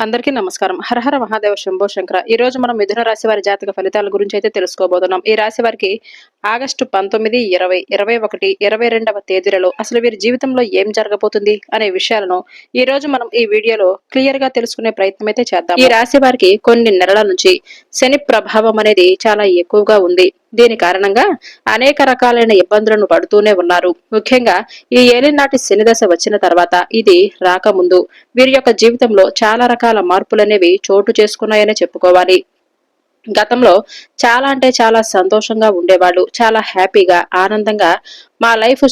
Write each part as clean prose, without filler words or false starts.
అందరికీ నమస్కారం. హరహర మహాదేవ శంభో శంకర. ఈ రోజు మనం మిథున రాశి వారి జాతక ఫలితాల గురించి అయితే తెలుసుకోబోతున్నాం. ఈ రాశి వారికి ఆగస్టు 19, 20, 21, 22వ తేదీలలో అసలు వీరి జీవితంలో ఏం జరగబోతుంది అనే విషయాలను ఈ రోజు మనం ఈ వీడియోలో క్లియర్ గా తెలుసుకునే ప్రయత్నం అయితే చేద్దాం. ఈ రాశి వారికి కొన్ని నెలల నుంచి శని ప్రభావం అనేది చాలా ఎక్కువగా ఉంది. దీని కారణంగా అనేక రకాలైన ఇబ్బందులను పడుతూనే ఉన్నారు. ముఖ్యంగా ఈ ఏలినాటి శని దశ వచ్చిన తర్వాత ఇది రాకముందు వీరి యొక్క జీవితంలో చాలా రకాల మార్పులనేవి చోటు చేసుకున్నాయని చెప్పుకోవాలి. గతంలో చాలా అంటే చాలా సంతోషంగా ఉండేవాళ్ళు, చాలా హ్యాపీగా ఆనందంగా మా లైఫ్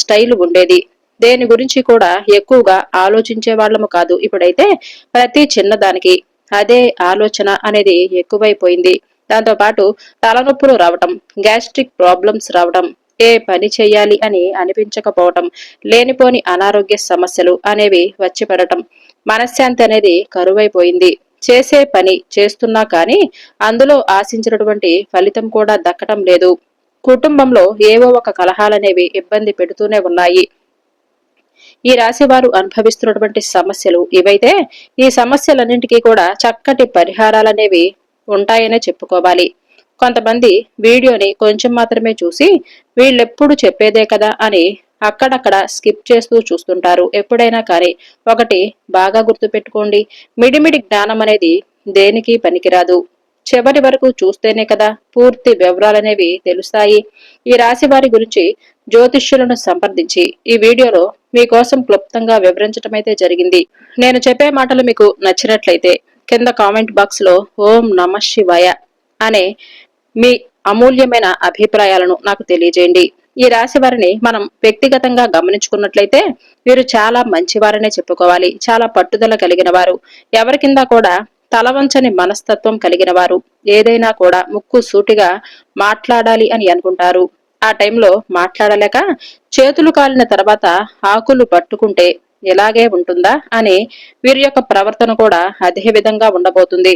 స్టైల్ ఉండేది. దేని గురించి కూడా ఎక్కువగా ఆలోచించే వాళ్ళము కాదు. ఇప్పుడైతే ప్రతి చిన్నదానికి అదే ఆలోచన అనేది ఎక్కువైపోయింది. దాంతో పాటు తలనొప్పులు రావటం, గ్యాస్ట్రిక్ ప్రాబ్లమ్స్ రావటం, ఏ పని చేయాలి అని అనిపించకపోవటం, లేనిపోని అనారోగ్య సమస్యలు అనేవి వచ్చి పడటం, మనశ్శాంతి అనేది కరువైపోయింది. చేసే పని చేస్తున్నా కానీ అందులో ఆశించినటువంటి ఫలితం కూడా దక్కటం లేదు. కుటుంబంలో ఏవో ఒక కలహాలనేవి ఇబ్బంది పెడుతూనే ఉన్నాయి. ఈ రాశి వారు అనుభవిస్తున్నటువంటి సమస్యలు ఇవైతే ఈ సమస్యలన్నింటికీ కూడా చక్కటి పరిహారాలనేవి ఉంటాయనే చెప్పుకోవాలి. కొంతమంది వీడియోని కొంచెం మాత్రమే చూసి వీళ్ళెప్పుడు చెప్పేదే కదా అని అక్కడక్కడ స్కిప్ చేస్తూ చూస్తుంటారు. ఎప్పుడైనా కానీ ఒకటి బాగా గుర్తుపెట్టుకోండి, మిడిమిడి జ్ఞానం అనేది దేనికి పనికిరాదు. చివరి వరకు చూస్తేనే కదా పూర్తి వివరాలనేవి తెలుస్తాయి. ఈ రాశి వారి గురించి జ్యోతిష్యులను సంప్రదించి ఈ వీడియోలో మీకోసం క్లుప్తంగా వివరించడం అయితే జరిగింది. నేను చెప్పే మాటలు మీకు నచ్చినట్లయితే కింద కామెంట్ బాక్స్ లో ఓం నమ శివాయ అనే మీ అమూల్యమైన అభిప్రాయాలను నాకు తెలియజేయండి. ఈ రాశి వారిని మనం వ్యక్తిగతంగా గమనించుకున్నట్లయితే వీరు చాలా మంచివారనే చెప్పుకోవాలి. చాలా పట్టుదల కలిగిన వారు, ఎవరి కింద కూడా తలవంచని మనస్తత్వం కలిగిన వారు. ఏదైనా కూడా ముక్కు సూటిగా మాట్లాడాలి అని అనుకుంటారు. ఆ టైంలో మాట్లాడలేక చేతులు కాలిన తర్వాత ఆకులు పట్టుకుంటే ఎలాగే ఉంటుందా అని వీరి యొక్క ప్రవర్తన కూడా అదే విధంగా ఉండబోతుంది.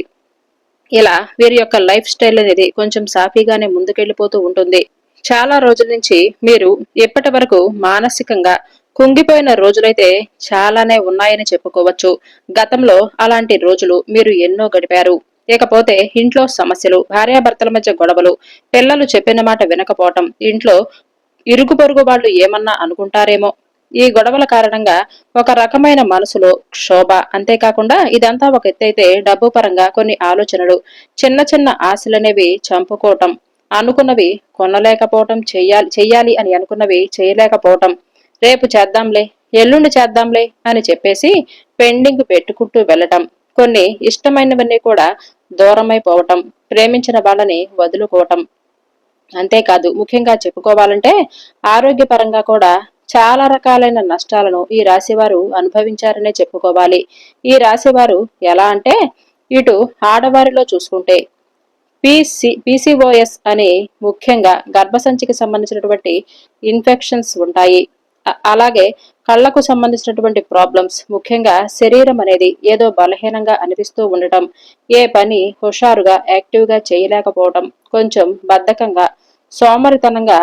ఇలా వీరి యొక్క లైఫ్ స్టైల్ అనేది కొంచెం సాఫీగానే ముందుకెళ్లిపోతూ ఉంటుంది. చాలా రోజుల నుంచి మీరు ఇప్పటి వరకు మానసికంగా కుంగిపోయిన రోజులైతే చాలానే ఉన్నాయని చెప్పుకోవచ్చు. గతంలో అలాంటి రోజులు మీరు ఎన్నో గడిపారు. ఇకపోతే ఇంట్లో సమస్యలు, భార్యాభర్తల మధ్య గొడవలు, పిల్లలు చెప్పిన మాట వినకపోవటం, ఇంట్లో ఇరుగు పొరుగు వాళ్ళు ఏమన్నా అనుకుంటారేమో, ఈ గొడవల కారణంగా ఒక రకమైన మనసులో క్షోభ. అంతేకాకుండా ఇదంతా ఒక ఎత్తైతే డబ్బు పరంగా కొన్ని ఆలోచనలు, చిన్న చిన్న ఆశలనేవి చంపుకోవటం, అనుకున్నవి కొనలేకపోవటం, చెయ్యాలి అని అనుకున్నవి చేయలేకపోవటం, రేపు చేద్దాంలే, ఎల్లుండి చేద్దాంలే అని చెప్పేసి పెండింగ్ పెట్టుకుంటూ వెళ్ళటం, కొన్ని ఇష్టమైనవన్నీ కూడా దూరమైపోవటం, ప్రేమించిన వాళ్ళని వదులుకోవటం. అంతేకాదు ముఖ్యంగా చెప్పుకోవాలంటే ఆరోగ్యపరంగా కూడా చాలా రకాలైన నష్టాలను ఈ రాశివారు అనుభవించారనే చెప్పుకోవాలి. ఈ రాశివారు ఎలా అంటే ఇటు ఆడవారిలో చూసుకుంటే పీసీఓఎస్ అని ముఖ్యంగా గర్భసంచికి సంబంధించినటువంటి ఇన్ఫెక్షన్స్ ఉంటాయి. అలాగే కళ్లకు సంబంధించినటువంటి ప్రాబ్లమ్స్, ముఖ్యంగా శరీరం అనేది ఏదో బలహీనంగా అనిపిస్తూ ఉండటం, ఏ పని హుషారుగా యాక్టివ్గా చేయలేకపోవటం, కొంచెం బద్ధకంగా సోమరితనంగా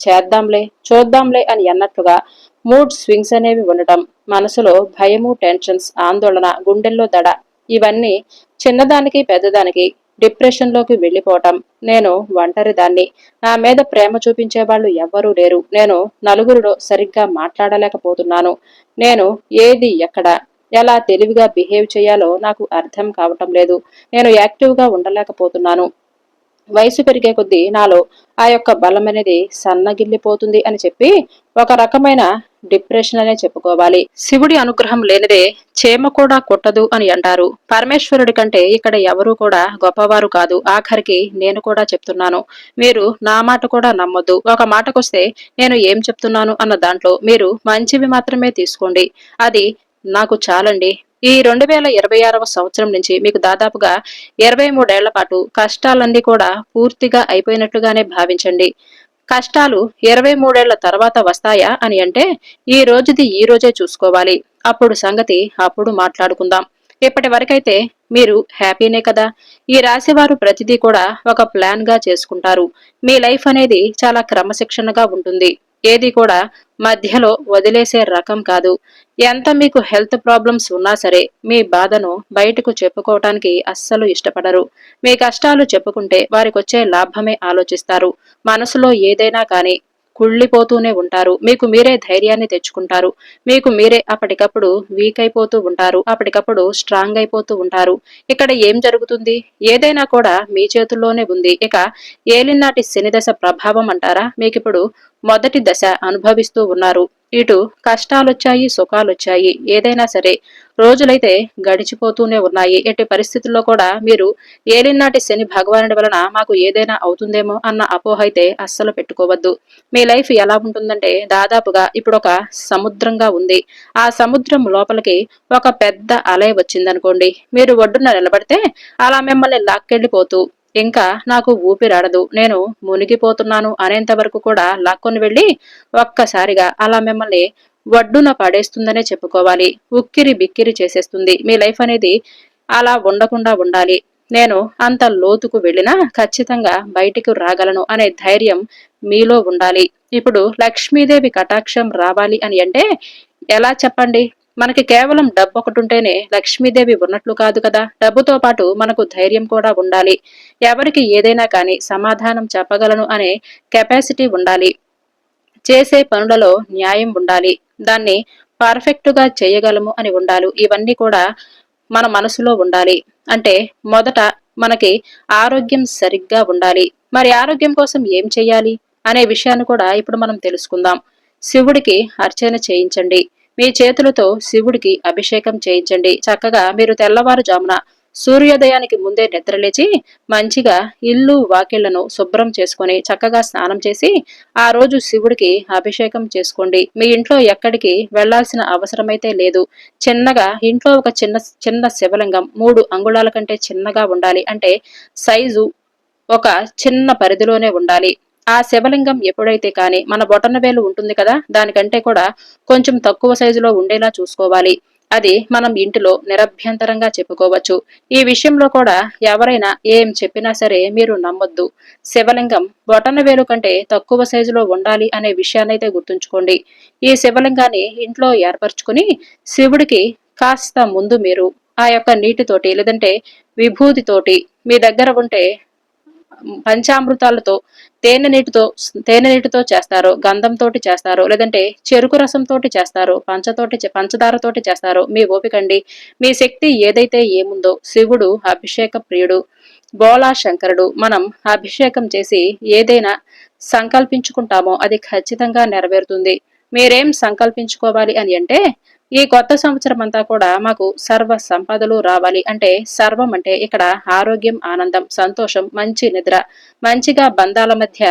చేద్దాంలే చూద్దాంలే అని అన్నట్లుగా మూడ్ స్వింగ్స్ అనేవి ఉండటం, మనసులో భయము, టెన్షన్స్, ఆందోళన, గుండెల్లో దడ, ఇవన్నీ చిన్నదానికి పెద్దదానికి డిప్రెషన్ లోకి వెళ్లిపోవటం, నేను ఒంటరి దాన్ని, నా మీద ప్రేమ చూపించే వాళ్ళు ఎవ్వరూ లేరు, నేను నలుగురిలో సరిగ్గా మాట్లాడలేకపోతున్నాను, నేను ఏది ఎక్కడ ఎలా తెలివిగా బిహేవ్ చేయాలో నాకు అర్థం కావటం లేదు, నేను యాక్టివ్ గా ఉండలేకపోతున్నాను, వయసు పెరిగే కొద్దీ నాలో ఆ యొక్క బలం అనేది సన్నగిల్లిపోతుంది అని చెప్పి ఒక రకమైన డిప్రెషన్ అనే చెప్పుకోవాలి. శివుడి అనుగ్రహం లేనిదే చేమ కూడా కొట్టదు అని అంటారు. పరమేశ్వరుడి కంటే ఇక్కడ ఎవరూ కూడా గొప్పవారు కాదు. ఆఖరికి నేను కూడా చెప్తున్నాను, మీరు నా మాట కూడా నమ్మొద్దు. ఒక మాటకొస్తే నేను ఏం చెప్తున్నాను అన్న దాంట్లో మీరు మంచివి మాత్రమే తీసుకోండి, అది నాకు చాలండి. ఈ 2026వ సంవత్సరం నుంచి మీకు దాదాపుగా 23 ఏళ్ల పాటు కష్టాలన్నీ కూడా పూర్తిగా అయిపోయినట్లుగానే భావించండి. కష్టాలు 23 ఏళ్ల తర్వాత వస్తాయా అని అంటే ఈ రోజుది ఈ రోజే చూసుకోవాలి. అప్పుడు సంగతి అప్పుడు మాట్లాడుకుందాం. ఇప్పటి వరకైతే మీరు హ్యాపీనే కదా. ఈ రాశివారు ప్రతిదీ కూడా ఒక ప్లాన్ గా చేసుకుంటారు. మీ లైఫ్ అనేది చాలా క్రమశిక్షణగా ఉంటుంది. ఏది కూడా మధ్యలో వదిలేసే రకం కాదు. ఎంత మీకు హెల్త్ ప్రాబ్లమ్స్ ఉన్నా సరే మీ బాధను బయటకు చెప్పుకోవటానికి అస్సలు ఇష్టపడరు. మీ కష్టాలు చెప్పుకుంటే వారికొచ్చే లాభమే ఆలోచిస్తారు. మనసులో ఏదైనా కానీ కుళ్ళిపోతూనే ఉంటారు. మీకు మీరే ధైర్యాన్ని తెచ్చుకుంటారు. మీకు మీరే అప్పటికప్పుడు వీక్ అయిపోతూ ఉంటారు. అప్పటికప్పుడు స్ట్రాంగ్ అయిపోతూ ఉంటారు. ఇక్కడ ఏం జరుగుతుంది? ఏదైనా కూడా మీ చేతుల్లోనే ఉంది. ఇక ఏలినాటి శనిదశ ప్రభావం అంటారా? మీకిప్పుడు మొదటి దశ అనుభవిస్తూ ఉన్నారు. ఇటు కష్టాలొచ్చాయి, సుఖాలొచ్చాయి. ఏదైనా సరే రోజులైతే గడిచిపోతూనే ఉన్నాయి. ఎట్టి పరిస్థితుల్లో కూడా మీరు ఏలినాటి శని భగవానుడి వలన మాకు ఏదైనా అవుతుందేమో అన్న అపోహ అయితే అస్సలు పెట్టుకోవద్దు. మీ లైఫ్ ఎలా ఉంటుందంటే దాదాపుగా ఇప్పుడొక సముద్రంగా ఉంది. ఆ సముద్రం లోపలికి ఒక పెద్ద అలయ వచ్చిందనుకోండి. మీరు ఒడ్డున నిలబడితే అలా మిమ్మల్ని లాక్కెళ్లిపోతూ ఇంకా నాకు ఊపిరాడదు, నేను మునిగిపోతున్నాను అనేంత వరకు కూడా లాక్కొని వెళ్లి ఒక్కసారిగా అలా మిమ్మల్ని ఒడ్డున పడేస్తుందనే చెప్పుకోవాలి. ఉక్కిరి బిక్కిరి చేసేస్తుంది. మీ లైఫ్ అనేది అలా ఉండకుండా ఉండాలి. నేను అంత లోతుకు వెళ్ళినా ఖచ్చితంగా బయటికి రాగలను అనే ధైర్యం మీలో ఉండాలి. ఇప్పుడు లక్ష్మీదేవి కటాక్షం రావాలి అని అంటే ఎలా చెప్పండి? మనకి కేవలం డబ్బు ఒకటి ఉంటేనే లక్ష్మీదేవి ఉన్నట్లు కాదు కదా. డబ్బుతో పాటు మనకు ధైర్యం కూడా ఉండాలి. ఎవరికి ఏదైనా కానీ సమాధానం చెప్పగలను అనే కెపాసిటీ ఉండాలి. చేసే పనులలో న్యాయం ఉండాలి. దాన్ని పర్ఫెక్ట్ గా చేయగలము అని ఉండాలి. ఇవన్నీ కూడా మన మనసులో ఉండాలి. అంటే మొదట మనకి ఆరోగ్యం సరిగ్గా ఉండాలి. మరి ఆరోగ్యం కోసం ఏం చెయ్యాలి అనే విషయాన్ని కూడా ఇప్పుడు మనం తెలుసుకుందాం. శివుడికి అర్చన చేయించండి. మీ చేతులతో శివుడికి అభిషేకం చేయించండి. చక్కగా మీరు తెల్లవారుజామున సూర్యోదయానికి ముందే నిద్రలేచి మంచిగా ఇల్లు వాకిళ్లను శుభ్రం చేసుకుని చక్కగా స్నానం చేసి ఆ రోజు శివుడికి అభిషేకం చేసుకోండి. మీ ఇంట్లో ఎక్కడికి వెళ్లాల్సిన అవసరమైతే లేదు. చిన్నగా ఇంట్లో ఒక చిన్న చిన్న శివలింగం 3 అంగుళాల కంటే చిన్నగా ఉండాలి. అంటే సైజు ఒక చిన్న పరిధిలోనే ఉండాలి. ఆ శివలింగం ఎప్పుడైతే కానీ మన బొటనవేలు ఉంటుంది కదా, దానికంటే కూడా కొంచెం తక్కువ సైజులో ఉండేలా చూసుకోవాలి. అది మనం ఇంటిలో నిరభ్యంతరంగా చెప్పుకోవచ్చు. ఈ విషయంలో కూడా ఎవరైనా ఏం చెప్పినా సరే మీరు నమ్మొద్దు. శివలింగం బొటనవేలు కంటే తక్కువ సైజులో ఉండాలి అనే విషయాన్నైతే గుర్తుంచుకోండి. ఈ శివలింగాన్ని ఇంట్లో ఏర్పరచుకుని శివుడికి కాస్త ముందు మీరు ఆ యొక్క నీటితోటి లేదంటే విభూతితోటి మీ దగ్గర ఉంటే పంచామృతాలతో తేనె నీటితో చేస్తారు, గంధంతోటి చేస్తారు, లేదంటే చెరుకు రసంతోటి చేస్తారు, పంచదారతోటి చేస్తారు. మీ ఓపికండి. మీ శక్తి ఏదైతే ఏముందో శివుడు అభిషేక ప్రియుడు, బోలా శంకరుడు. మనం అభిషేకం చేసి ఏదైనా సంకల్పించుకుంటామో అది ఖచ్చితంగా నెరవేరుతుంది. మీరేం సంకల్పించుకోవాలి అని అంటే ఈ కొత్త సంవత్సరం అంతా కూడా మాకు సర్వ సంపదలు రావాలి. అంటే సర్వం అంటే ఇక్కడ ఆరోగ్యం, ఆనందం, సంతోషం, మంచి నిద్ర, మంచిగా బంధాల మధ్య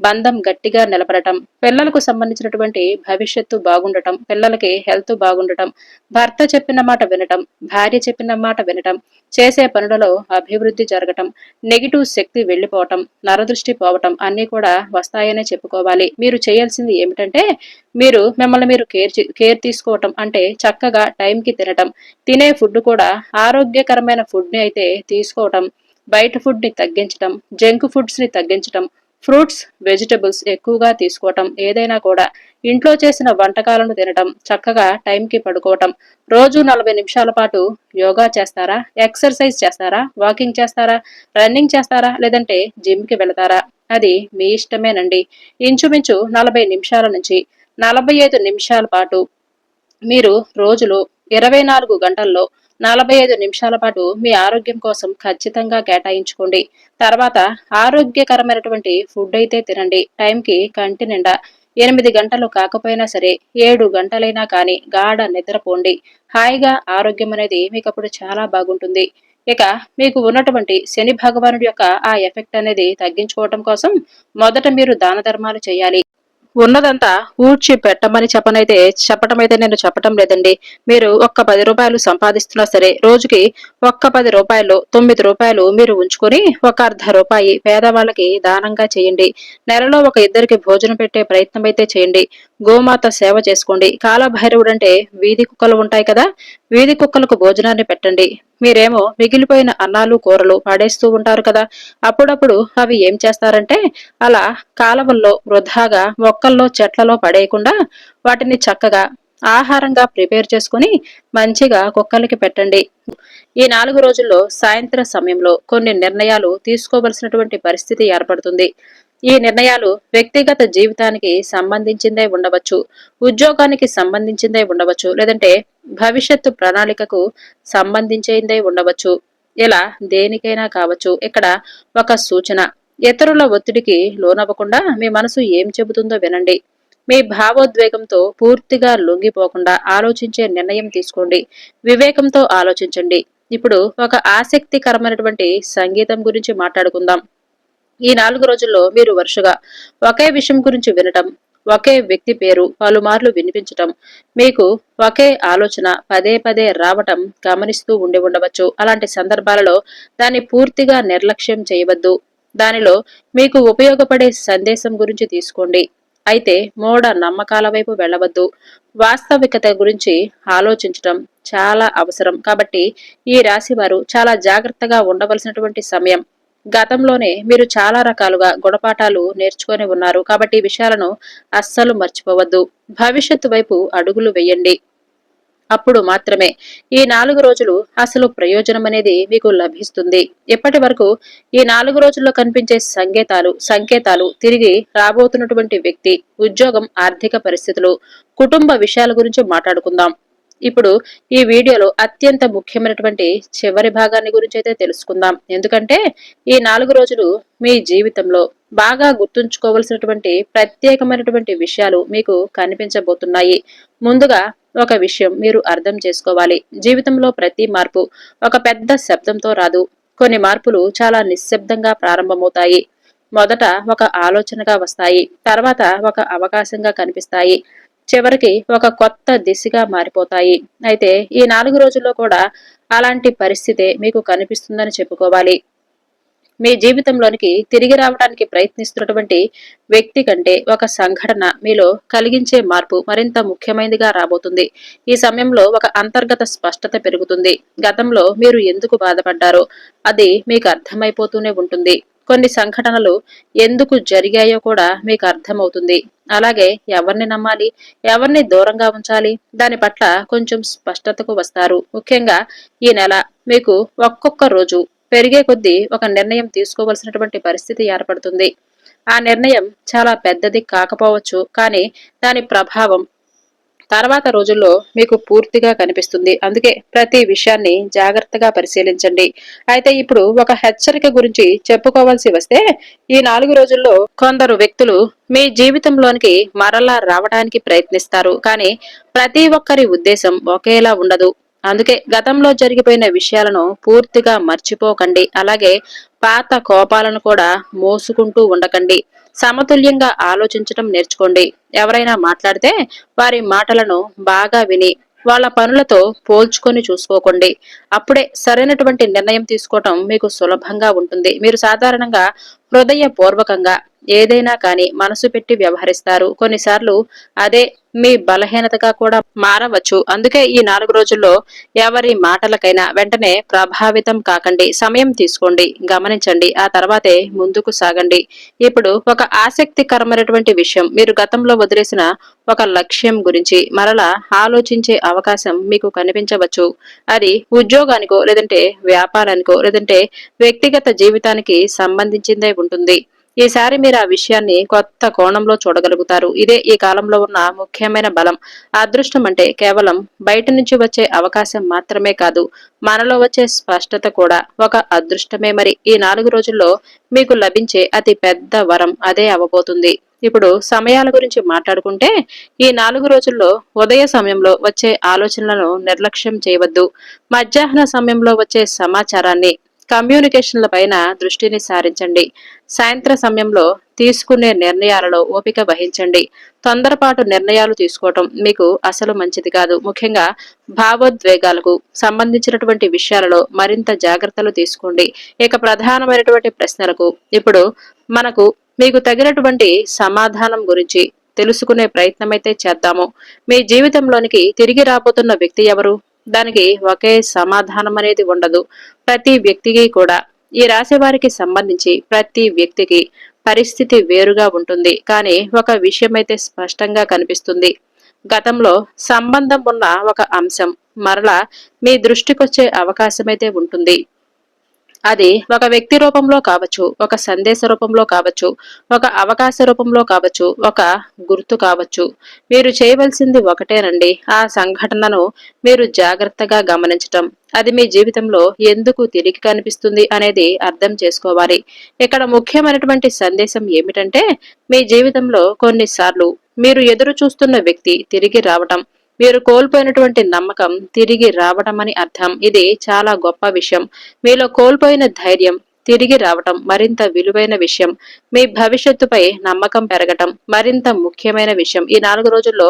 బంధం గట్టిగా నిలబడటం, పిల్లలకు సంబంధించినటువంటి భవిష్యత్తు బాగుండటం, పిల్లలకి హెల్త్ బాగుండటం, భర్త చెప్పిన మాట వినటం, భార్య చెప్పిన మాట వినటం, చేసే పనులలో అభివృద్ధి జరగటం, నెగిటివ్ శక్తి వెళ్లిపోవటం, నరదృష్టి పోవటం అన్ని కూడా వస్తాయనే చెప్పుకోవాలి. మీరు చేయాల్సింది ఏమిటంటే మిమ్మల్ని మీరు కేర్ తీసుకోవటం. అంటే చక్కగా టైంకి తినటం, తినే ఫుడ్ కూడా ఆరోగ్యకరమైన ఫుడ్ ని అయితే తీసుకోవటం, బయట ఫుడ్ ని తగ్గించటం, జంక్ ఫుడ్స్ ని తగ్గించటం, ఫ్రూట్స్ వెజిటబుల్స్ ఎక్కువగా తీసుకోవటం, ఏదైనా కూడా ఇంట్లో చేసిన వంటకాలను తినటం, చక్కగా టైంకి పడుకోవటం, రోజు 40 నిమిషాల పాటు యోగా చేస్తారా, ఎక్సర్సైజ్ చేస్తారా, వాకింగ్ చేస్తారా, రన్నింగ్ చేస్తారా, లేదంటే జిమ్ కి వెళతారా, అది మీ ఇష్టమేనండి. ఇంచుమించు 40 నిమిషాల నుంచి 45 నిమిషాల పాటు మీరు రోజులో 24 గంటల్లో 45 నిమిషాల పాటు మీ ఆరోగ్యం కోసం ఖచ్చితంగా కేటాయించుకోండి. తర్వాత ఆరోగ్యకరమైనటువంటి ఫుడ్ అయితే తినండి. టైంకి కంటి నిండా 8 గంటలు కాకపోయినా సరే 7 గంటలైనా కానీ గాఢ నిద్రపోండి. హాయిగా ఆరోగ్యం అనేది మీకు అప్పుడు చాలా బాగుంటుంది. ఇక మీకు ఉన్నటువంటి శని భగవానుడి యొక్క ఆ ఎఫెక్ట్ అనేది తగ్గించుకోవటం కోసం మొదట మీరు దాన ధర్మాలు చేయాలి. ఉన్నదంతా ఊడ్చి పెట్టమని చెప్పటం అయితే నేను చెప్పటం లేదండి. మీరు ఒక్క 10 రూపాయలు సంపాదిస్తున్నా సరే రోజుకి ఒక్క 10 రూపాయలు 9 రూపాయలు మీరు ఉంచుకొని ఒక అర్ధ రూపాయి పేదవాళ్ళకి దానంగా చేయండి. నెలలో ఒక ఇద్దరికి భోజనం పెట్టే ప్రయత్నం అయితే చేయండి. గోమాత సేవ చేసుకోండి. కాలభైరవుడు అంటే వీధి కుక్కలు ఉంటాయి కదా, వీధి కుక్కలకు భోజనాన్ని పెట్టండి. మీరేమో మిగిలిపోయిన అన్నాలు కూరలు పడేస్తూ ఉంటారు కదా. అప్పుడప్పుడు అవి ఏం చేస్తారంటే అలా కాలవల్లో వృధాగా మొక్కల్లో చెట్లలో పడేయకుండా వాటిని చక్కగా ఆహారంగా ప్రిపేర్ చేసుకుని మంచిగా కుక్కలకి పెట్టండి. ఈ 4 రోజుల్లో సాయంత్రం సమయంలో కొన్ని నిర్ణయాలు తీసుకోవలసినటువంటి పరిస్థితి ఏర్పడుతుంది. ఈ నిర్ణయాలు వ్యక్తిగత జీవితానికి సంబంధించిందే ఉండవచ్చు, ఉద్యోగానికి సంబంధించిందే ఉండవచ్చు, లేదంటే భవిష్యత్తు ప్రణాళికకు సంబంధించిందే ఉండవచ్చు. ఇలా దేనికైనా కావచ్చు. ఇక్కడ ఒక సూచన: ఇతరుల ఒత్తిడికి లోనవ్వకుండా మీ మనసు ఏం చెబుతుందో వినండి. మీ భావోద్వేగంతో పూర్తిగా లొంగిపోకుండా ఆలోచించే నిర్ణయం తీసుకోండి. వివేకంతో ఆలోచించండి. ఇప్పుడు ఒక ఆసక్తికరమైనటువంటి సంగీతం గురించి మాట్లాడుకుందాం. ఈ 4 రోజుల్లో మీరు వరుసగా ఒకే విషయం గురించి వినటం, ఒకే వ్యక్తి పేరు పలుమార్లు వినిపించటం, మీకు ఒకే ఆలోచన పదే పదే రావటం గమనిస్తూ ఉండి ఉండవచ్చు. అలాంటి సందర్భాలలో దాన్ని పూర్తిగా నిర్లక్ష్యం చేయవద్దు. దానిలో మీకు ఉపయోగపడే సందేశం గురించి తీసుకోండి. అయితే మూఢ నమ్మకాల వైపు వెళ్ళవద్దు. వాస్తవికత గురించి ఆలోచించటం చాలా అవసరం. కాబట్టి ఈ రాశి వారు చాలా జాగ్రత్తగా ఉండవలసినటువంటి సమయం. గతంలోనే మీరు చాలా రకాలుగా గుణపాఠాలు నేర్చుకొని ఉన్నారు. కాబట్టి ఈ విషయాలను అస్సలు మర్చిపోవద్దు. భవిష్యత్తు వైపు అడుగులు వేయండి. అప్పుడు మాత్రమే ఈ 4 రోజులు అసలు ప్రయోజనం అనేది మీకు లభిస్తుంది. ఇప్పటి వరకు ఈ 4 రోజుల్లో కనిపించే సంకేతాలు తిరిగి రాబోతున్నటువంటి వ్యక్తి, ఉద్యోగం, ఆర్థిక పరిస్థితులు, కుటుంబ విషయాల గురించి మాట్లాడుకుందాం. ఇప్పుడు ఈ వీడియోలో అత్యంత ముఖ్యమైనటువంటి చివరి భాగాన్ని గురించి అయితే తెలుసుకుందాం. ఎందుకంటే ఈ 4 రోజులు మీ జీవితంలో బాగా గుర్తుంచుకోవలసినటువంటి ప్రత్యేకమైనటువంటి విషయాలు మీకు కనిపించబోతున్నాయి. ముందుగా ఒక విషయం మీరు అర్థం చేసుకోవాలి. జీవితంలో ప్రతి మార్పు ఒక పెద్ద శబ్దంతో రాదు. కొన్ని మార్పులు చాలా నిశ్శబ్దంగా ప్రారంభమవుతాయి. మొదట ఒక ఆలోచనగా వస్తాయి, తర్వాత ఒక అవకాశంగా కనిపిస్తాయి, చివరికి ఒక కొత్త దిశగా మారిపోతాయి. అయితే ఈ 4 రోజుల్లో కూడా అలాంటి పరిస్థితే మీకు కనిపిస్తుందని చెప్పుకోవాలి. మీ జీవితంలోనికి తిరిగి రావడానికి ప్రయత్నిస్తున్నటువంటి వ్యక్తి కంటే ఒక సంఘటన మీలో కలిగించే మార్పు మరింత ముఖ్యమైనదిగా రాబోతుంది. ఈ సమయంలో ఒక అంతర్గత స్పష్టత పెరుగుతుంది. గతంలో మీరు ఎందుకు బాధపడ్డారో అది మీకు అర్థమైపోతూనే ఉంటుంది. కొన్ని సంఘటనలు ఎందుకు జరిగాయో కూడా మీకు అర్థమవుతుంది. అలాగే ఎవరిని నమ్మాలి, ఎవరిని దూరంగా ఉంచాలి, దాని పట్ల కొంచెం స్పష్టతకు వస్తారు. ముఖ్యంగా ఈ నెల మీకు ఒక్కొక్క రోజు పెరిగే కొద్దీ ఒక నిర్ణయం తీసుకోవలసినటువంటి పరిస్థితి ఏర్పడుతుంది. ఆ నిర్ణయం చాలా పెద్దది కాకపోవచ్చు, కానీ దాని ప్రభావం తర్వాత రోజుల్లో మీకు పూర్తిగా కనిపిస్తుంది. అందుకే ప్రతి విషయాన్ని జాగ్రత్తగా పరిశీలించండి. అయితే ఇప్పుడు ఒక హెచ్చరిక గురించి చెప్పుకోవాల్సి వస్తే, ఈ 4 రోజుల్లో కొందరు వ్యక్తులు మీ జీవితంలోనికి మరలా రావడానికి ప్రయత్నిస్తారు. కానీ ప్రతి ఒక్కరి ఉద్దేశం ఒకేలా ఉండదు. అందుకే గతంలో జరిగిపోయిన విషయాలను పూర్తిగా మర్చిపోకండి. అలాగే పాత కోపాలను కూడా మోసుకుంటూ ఉండకండి. సమతుల్యంగా ఆలోచించటం నేర్చుకోండి. ఎవరైనా మాట్లాడితే వారి మాటలను బాగా విని వాళ్ళ పనులతో పోల్చుకొని చూసుకోకండి. అప్పుడే సరైనటువంటి నిర్ణయం తీసుకోవటం మీకు సులభంగా ఉంటుంది. మీరు సాధారణంగా హృదయపూర్వకంగా ఏదైనా కానీ మనసు పెట్టి వ్యవహరిస్తారు. కొన్నిసార్లు అదే మీ బలహీనతగా కూడా మారవచ్చు. అందుకే ఈ 4 రోజుల్లో ఎవరి మాటలకైనా వెంటనే ప్రభావితం కాకండి. సమయం తీసుకోండి, గమనించండి, ఆ తర్వాతే ముందుకు సాగండి. ఇప్పుడు ఒక ఆసక్తికరమైనటువంటి విషయం: మీరు గతంలో వదిలేసిన ఒక లక్ష్యం గురించి మరలా ఆలోచించే అవకాశం మీకు కనిపించవచ్చు. అది ఉద్యోగానికో, లేదంటే వ్యాపారానికో, లేదంటే వ్యక్తిగత జీవితానికి సంబంధించిందే ఉంటుంది. ఈసారి మీరు ఆ విషయాన్ని కొత్త కోణంలో చూడగలుగుతారు. ఇదే ఈ కాలంలో ఉన్న ముఖ్యమైన బలం. అదృష్టం అంటే కేవలం బయట నుంచి వచ్చే అవకాశం మాత్రమే కాదు, మనలో వచ్చే స్పష్టత కూడా ఒక అదృష్టమే. మరి ఈ 4 రోజుల్లో మీకు లభించే అతి పెద్ద వరం అదే అవ్వబోతుంది. ఇప్పుడు సమయాల గురించి మాట్లాడుకుంటే, ఈ 4 రోజుల్లో ఉదయ సమయంలో వచ్చే ఆలోచనలను నిర్లక్ష్యం చేయవద్దు. మధ్యాహ్న సమయంలో వచ్చే సమాచారాన్ని, కమ్యూనికేషన్ల పైన దృష్టిని సారించండి. సాయంత్ర సమయంలో తీసుకునే నిర్ణయాలలో ఓపిక వహించండి. తొందరపాటు నిర్ణయాలు తీసుకోవటం మీకు అసలు మంచిది కాదు. ముఖ్యంగా భావోద్వేగాలకు సంబంధించినటువంటి విషయాలలో మరింత జాగ్రత్తలు తీసుకోండి. ఇక ప్రధానమైనటువంటి ప్రశ్నలకు ఇప్పుడు మనకు మీకు తగినటువంటి సమాధానం గురించి తెలుసుకునే ప్రయత్నమైతే చేద్దాము. మీ జీవితంలోనికి తిరిగి రాబోతున్న వ్యక్తి ఎవరు? దానికి ఒకే సమాధానం అనేది ఉండదు. ప్రతి వ్యక్తికి కూడా ఈ రాశి వారికి సంబంధించి ప్రతి వ్యక్తికి పరిస్థితి వేరుగా ఉంటుంది. కానీ ఒక విషయం అయితే స్పష్టంగా కనిపిస్తుంది. గతంలో సంబంధం ఉన్న ఒక అంశం మరలా మీ దృష్టికొచ్చే అవకాశమైతే ఉంటుంది. అది ఒక వ్యక్తి రూపంలో కావచ్చు, ఒక సందేశ రూపంలో కావచ్చు, ఒక అవకాశ రూపంలో కావచ్చు, ఒక గుర్తు కావచ్చు. మీరు చేయవలసింది ఒకటేనండి. ఆ సంఘటనను మీరు జాగ్రత్తగా గమనించటం. అది మీ జీవితంలో ఎందుకు తిరిగి కనిపిస్తుంది అనేది అర్థం చేసుకోవాలి. ఇక్కడ ముఖ్యమైనటువంటి సందేశం ఏమిటంటే, మీ జీవితంలో కొన్నిసార్లు మీరు ఎదురు చూస్తున్న వ్యక్తి తిరిగి రావటం, మీరు కోల్పోయినటువంటి నమ్మకం తిరిగి రావటమని అర్థం. ఇది చాలా గొప్ప విషయం. మీలో కోల్పోయిన ధైర్యం తిరిగి రావటం మరింత విలువైన విషయం. మీ భవిష్యత్తుపై నమ్మకం పెరగటం మరింత ముఖ్యమైన విషయం. ఈ 4 రోజుల్లో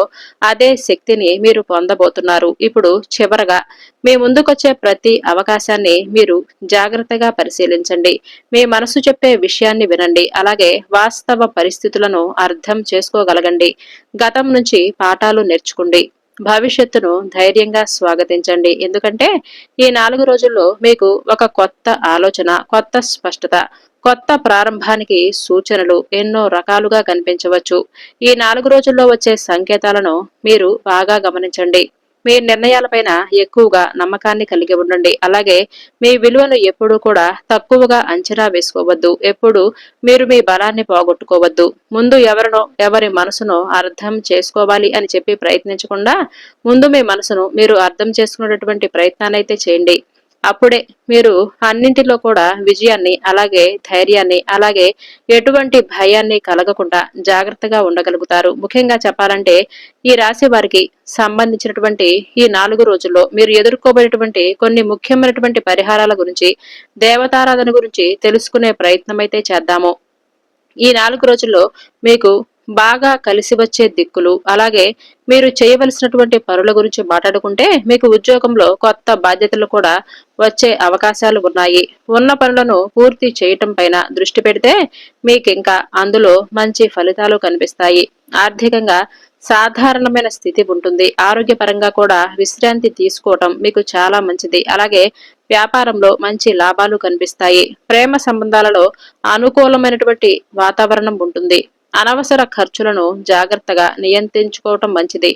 అదే శక్తిని మీరు పొందబోతున్నారు. ఇప్పుడు చివరగా మీ ముందుకొచ్చే ప్రతి అవకాశాన్ని మీరు జాగ్రత్తగా పరిశీలించండి. మీ మనసు చెప్పే విషయాన్ని వినండి. అలాగే వాస్తవ పరిస్థితులను అర్థం చేసుకోగలగండి. గతం నుంచి పాఠాలు నేర్చుకోండి. భవిష్యత్తును ధైర్యంగా స్వాగతించండి. ఎందుకంటే ఈ 4 రోజుల్లో మీకు ఒక కొత్త ఆలోచన, కొత్త స్పష్టత, కొత్త ప్రారంభానికి సూచనలు ఎన్నో రకాలుగా కనిపించవచ్చు. ఈ 4 రోజుల్లో వచ్చే సంకేతాలను మీరు బాగా గమనించండి. మీ నిర్ణయాలపైన ఎక్కువగా నమ్మకాన్ని కలిగి ఉండండి. అలాగే మీ విలువను ఎప్పుడూ కూడా తక్కువగా అంచనా వేసుకోవద్దు. ఎప్పుడు మీరు మీ బలాన్ని పోగొట్టుకోవద్దు. ముందు ఎవరి మనసునో అర్థం చేసుకోవాలి అని చెప్పి ప్రయత్నించకుండా ముందు మీ మనసును మీరు అర్థం చేసుకునేటటువంటి ప్రయత్నాన్ని అయితే చేయండి. అప్పుడే మీరు అన్నింటిలో కూడా విజయాన్ని, అలాగే ధైర్యాన్ని, అలాగే ఎటువంటి భయాన్ని కలగకుండా జాగ్రత్తగా ఉండగలుగుతారు. ముఖ్యంగా చెప్పాలంటే ఈ రాశి వారికి సంబంధించినటువంటి ఈ 4 రోజుల్లో మీరు ఎదుర్కోబోయేటువంటి కొన్ని ముఖ్యమైనటువంటి పరిహారాల గురించి, దేవతారాధన గురించి తెలుసుకునే ప్రయత్నం అయితే చేద్దాము. ఈ 4 రోజుల్లో మీకు బాగా కలిసి వచ్చే దిక్కులు, అలాగే మీరు చేయవలసినటువంటి పనుల గురించి మాట్లాడుకుంటే మీకు ఉద్యోగంలో కొత్త బాధ్యతలు కూడా వచ్చే అవకాశాలు ఉన్నాయి. ఉన్న పనులను పూర్తి చేయటం పైన దృష్టి పెడితే మీకింకా అందులో మంచి ఫలితాలు కనిపిస్తాయి. ఆర్థికంగా సాధారణమైన స్థితి ఉంటుంది. ఆరోగ్యపరంగా కూడా విశ్రాంతి తీసుకోవటం మీకు చాలా మంచిది. అలాగే వ్యాపారంలో మంచి లాభాలు కనిపిస్తాయి. ప్రేమ సంబంధాలలో అనుకూలమైనటువంటి వాతావరణం ఉంటుంది. అనవసర ఖర్చులను జాగ్రత్తగా నియంత్రించుకోవటం మంచిది.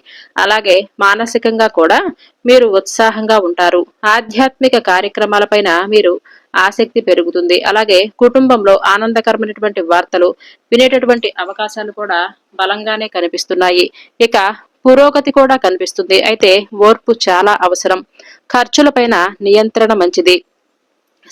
అలాగే మానసికంగా కూడా మీరు ఉత్సాహంగా ఉంటారు. ఆధ్యాత్మిక కార్యక్రమాలపైన మీరు ఆసక్తి పెరుగుతుంది. అలాగే కుటుంబంలో ఆనందకరమైనటువంటి వార్తలు వినేటటువంటి అవకాశాలు కూడా బలంగానే కనిపిస్తున్నాయి. ఇక పురోగతి కూడా కనిపిస్తుంది. అయితే ఓర్పు చాలా అవసరం. ఖర్చులపైన నియంత్రణ మంచిది.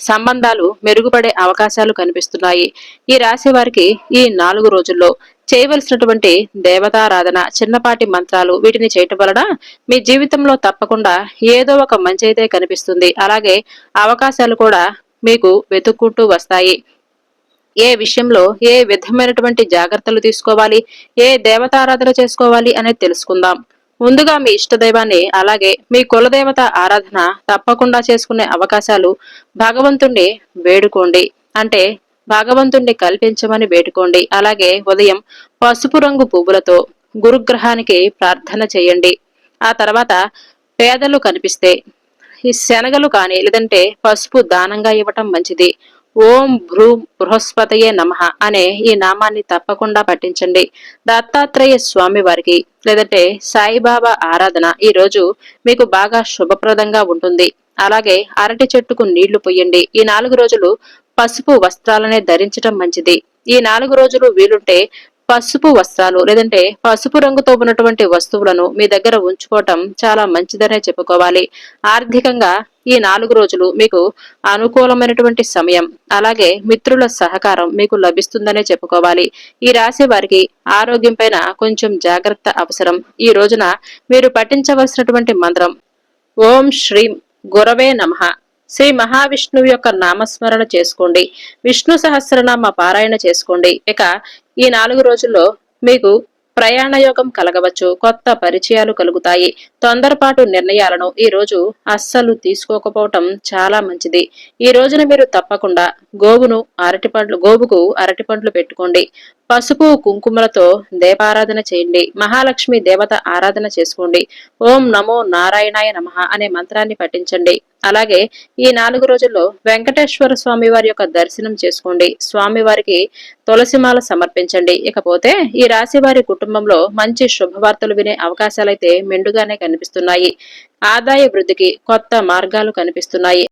సంబంధాలు మెరుగుపడే అవకాశాలు కనిపిస్తున్నాయి. ఈ రాశి వారికి ఈ 4 రోజుల్లో చేయవలసినటువంటి దేవతారాధన, చిన్నపాటి మంత్రాలు వీటిని చేయటం వలన మీ జీవితంలో తప్పకుండా ఏదో ఒక మంచి అయితే కనిపిస్తుంది. అలాగే అవకాశాలు కూడా మీకు వెతుక్కుంటూ వస్తాయి. ఏ విషయంలో ఏ విధమైనటువంటి జాగ్రత్తలు తీసుకోవాలి, ఏ దేవతారాధన చేసుకోవాలి అనేది తెలుసుకుందాం. ముందుగా మీ ఇష్టదైవాన్ని, అలాగే మీ కులదేవత ఆరాధన తప్పకుండా చేసుకునే అవకాశాలు భగవంతుణ్ణి వేడుకోండి. అంటే భగవంతుణ్ణి కల్పించమని వేడుకోండి. అలాగే ఉదయం పసుపు రంగు పువ్వులతో గురుగ్రహానికి ప్రార్థన చేయండి. ఆ తర్వాత పేదలు కనిపిస్తే ఈ శనగలు కానీ లేదంటే పసుపు దానంగా ఇవ్వటం మంచిది. ఓం భ్రూం బృహస్పతయే నమః అనే ఈ నామాన్ని తప్పకుండా పఠించండి. దత్తాత్రేయ స్వామి వారికి లేదంటే సాయిబాబా ఆరాధన ఈ రోజు మీకు బాగా శుభప్రదంగా ఉంటుంది. అలాగే అరటి చెట్టుకు నీళ్లు పొయ్యండి. ఈ 4 రోజులు పసుపు వస్త్రాలనే ధరించటం మంచిది. ఈ 4 రోజులు వీలుంటే పసుపు వస్త్రాలు లేదంటే పసుపు రంగుతో ఉన్నటువంటి వస్తువులను మీ దగ్గర ఉంచుకోవటం చాలా మంచిదనే చెప్పుకోవాలి. ఆర్థికంగా ఈ 4 రోజులు మీకు అనుకూలమైనటువంటి సమయం. అలాగే మిత్రుల సహకారం మీకు లభిస్తుందనే చెప్పుకోవాలి. ఈ రాశి వారికి ఆరోగ్యం పైన కొంచెం జాగ్రత్త అవసరం. ఈ రోజున మీరు పఠించవలసినటువంటి మంత్రం ఓం శ్రీం గురవే నమః. శ్రీ మహావిష్ణువు యొక్క నామస్మరణ చేసుకోండి. విష్ణు సహస్రనామ పారాయణ చేసుకోండి. ఇక ఈ 4 రోజుల్లో మీకు ప్రయాణ యోగం కలగవచ్చు. కొత్త పరిచయాలు కలుగుతాయి. తొందరపాటు నిర్ణయాలను ఈ రోజు అస్సలు తీసుకోకపోవటం చాలా మంచిది. ఈ రోజున మీరు తప్పకుండా గోవుకు అరటిపండ్లు పెట్టుకోండి. పసుపు కుంకుమలతో దీపారాధన చేయండి. మహాలక్ష్మి దేవత ఆరాధన చేసుకోండి. ఓం నమో నారాయణాయ నమః అనే మంత్రాన్ని పఠించండి. అలాగే ఈ 4 రోజుల్లో వెంకటేశ్వర స్వామి వారి యొక్క దర్శనం చేసుకోండి. స్వామివారికి తులసిమాల సమర్పించండి. ఇకపోతే ఈ రాశి వారి కుటుంబంలో మంచి శుభవార్తలు వినే అవకాశాలైతే మెండుగానే కనిపిస్తున్నాయి. ఆదాయ వృద్ధికి కొత్త మార్గాలు కనిపిస్తున్నాయి.